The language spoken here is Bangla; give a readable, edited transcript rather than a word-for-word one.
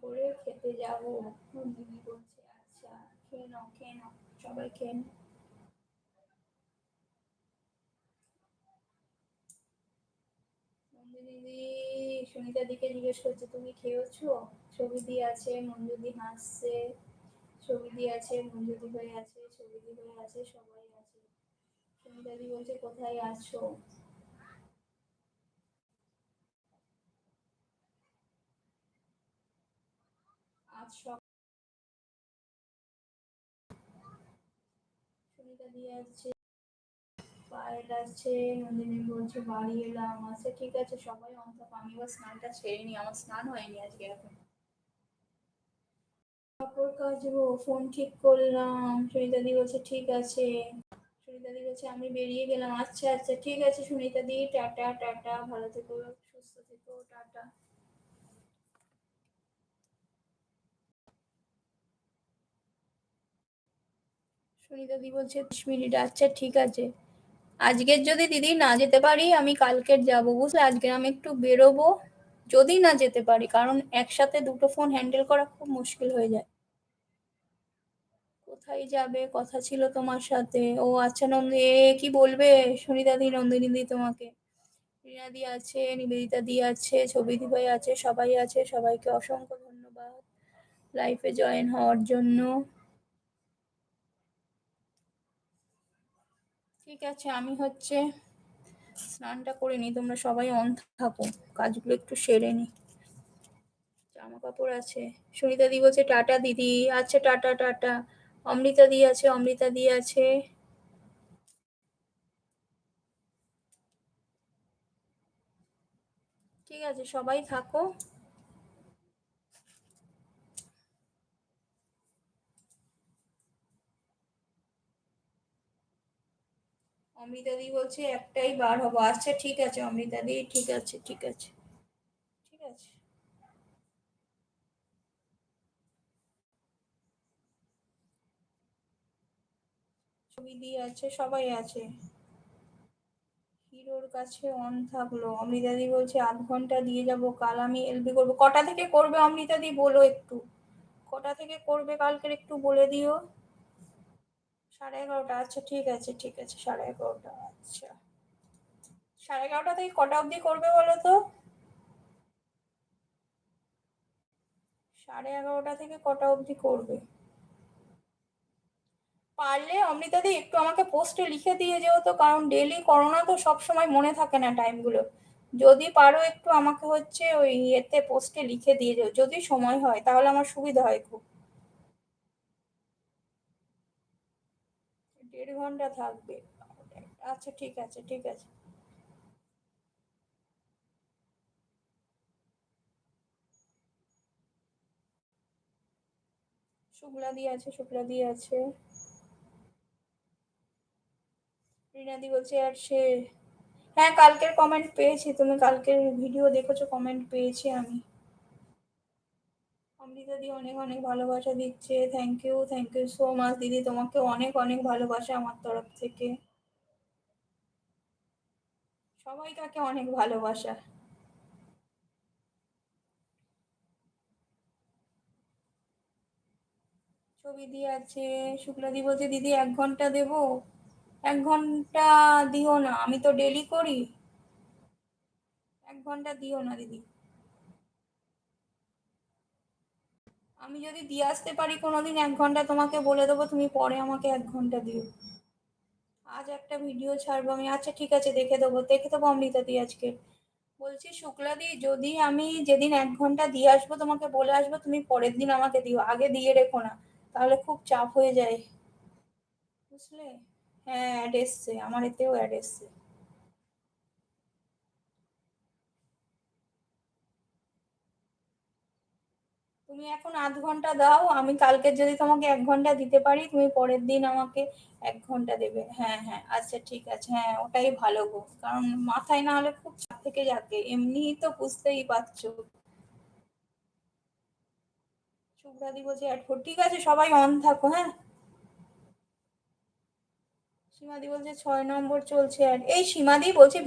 করে খেতে যাবো। দিদি বলছে আচ্ছা খেয়ে নাও খেয়ে নাও, সবাই খেয়ে নাও। দিদি সুনিতা দিকে জিজ্ঞেস করছে তুমি খেয়েছো? ছবিদি আছে, মঞ্জুদি হাসছে, ছবিদি আছে, মঞ্জুদি হয়ে আছে, ছবিদি হয়ে আছে, সবাই আছে। সুনিতা দি বলছে কোথায় আছো? আজ সব সুনিতা দি আছে, পায়েল আছে, নন্দিনী বলছে বাড়ি এলাম। আচ্ছা ঠিক আছে সবাই অন্তত, আমি এবার স্নানটা সেরে নি, আমার স্নান হয়নি আজকে এখন। কাপড় কাচবো, ফোন ঠিক করলাম। সুনিতা দি বলছে ঠিক আছে। সুনিতা দি বলছে আমি বেরিয়ে গেলাম। আচ্ছা আচ্ছা ঠিক আছে সুনিতা দি, টাটা টাটা, ভালো থেকো, সুস্থ থেকো, টাটা। সুনিতা দি বলছে 10 মিনিট। আচ্ছা ঠিক আছে, আজকের যদি দিদি না যেতে পারি আমি কালকের যাবো, বুঝলে? আজকে আমি একটু বেরোবো, যদি না যেতে পারি, কারণ একসাথে দুটো ফোন হ্যান্ডেল করা খুব মুশকিল হয়ে যায়। কোথায় যাবে কথা ছিল তোমার সাথে? ও আচ্ছা নন্দি, কি বলবে সুনিতা দি, নন্দিনী দি তোমাকে? রিনা দি আছে, নিবেদিতা দি আছে, ছবি দি ভাই আছে, সবাই আছে, সবাইকে অসংখ্য ধন্যবাদ লাইফে জয়েন হওয়ার জন্য। ঠিক আছে, আমি হচ্ছে স্নানটা করে নি, তোমরা সবাই অন থাকো, কাজগুলো একটু সেরে নি। জামা কাপড় আছে। সুনিতা দি বলছে টাটা দিদি। আচ্ছা টাটা টাটা। অমৃতা দি আছে, অমৃতা দি আছে। ঠিক আছে সবাই থাকো। অমৃতা দি বলছে একটাই বার হবো। আচ্ছা ঠিক আছে অমৃতা দি, ঠিক আছে ঠিক আছে ঠিক আছে। ছবি দি আছে, সবাই আছে। হিরোর কাছে অন থাকলো। অমৃতা দি বলছে আধ ঘন্টা দিয়ে যাব, কাল আমি এলবি করবো। কটা থেকে করবে অমৃতা দি বলো একটু, কটা থেকে করবে কালকের একটু বলে দিও। 11:30। আচ্ছা ঠিক আছে ঠিক আছে, 11:30। আচ্ছা 11:30 থেকে কটা অবধি করবে বলো তো? 11:30 থেকে কটা অবধি করবে? পারলে অমৃতা দি একটু আমাকে পোস্টে লিখে দিয়ে যেও তো, কারণ ডেলি করো না তো, সব সময় মনে থাকে না টাইমগুলো। যদি পারো একটু আমাকে হচ্ছে ওই এতে পোস্টে লিখে দিয়ে যেও, যদি সময় হয় তাহলে আমার সুবিধা হয় খুব। 1.5 ঘন্টা থাকবে? আচ্ছা ঠিক আছে ঠিক আছে। শুক্লা দি আছে, শুক্লা দি আছে। রিনাদি বলছে আর সে, হ্যাঁ কালকের কমেন্ট পেয়েছি, তুমি কালকের ভিডিও দেখেছো, কমেন্ট পেয়েছি আমি। অমৃতা দি অনেক অনেক ভালোবাসা দিচ্ছে, থ্যাংক ইউ সো মাচ দিদি, তোমাকে অনেক অনেক ভালোবাসা আমার তরফ থেকে। সবাই তাকে অনেক ভালোবাসা। ছবি দিয়ে আছে। শুক্লাদি বলছে দিদি 1 ঘন্টা দেবো। 1 ঘন্টা দিও না, আমি তো ডেলি করি। 1 ঘন্টা দিও না দিদি। আমি যদি দিয়ে আসতে পারি কোনোদিন 1 ঘন্টা, তোমাকে বলে দেবো, তুমি পরে আমাকে 1 ঘন্টা দিও। আজ একটা ভিডিও ছাড়বো আমি। আচ্ছা ঠিক আছে, দেখে দেবো অমৃতা দি আজকে। বলছি শুক্লাদি, যদি আমি যেদিন 1 ঘন্টা দিয়ে আসবো তোমাকে বলে আসবো, তুমি পরের দিন আমাকে দিও, আগে দিয়ে রেখো না, তাহলে খুব চাপ হয়ে যায়, বুঝলে? হ্যাঁ অ্যাড এসছে, আমার এতেও অ্যাড এসছে। তুমি এখন 1/2 ঘন্টা দাও, আমি কালকে যদি তোমাকে 1 ঘন্টা দিতে পারি, তুমি পরের দিন আমাকে 1 ঘন্টা দেবে। হ্যাঁ হ্যাঁ আচ্ছা ঠিক আছে, হ্যাঁ ওটাই ভালো গো, কারণ মাথায় না হলে খুব চাপ থেকে যাকে, এমনিই তো বুঝতেই পারছো। শুভ্রাদি বলছে অ্যাড কর, ঠিক আছে সবাই অন থাকো, হ্যাঁ। সীমাদি বলছে 6 নম্বর চলছে, আর এই সীমাদি বলছে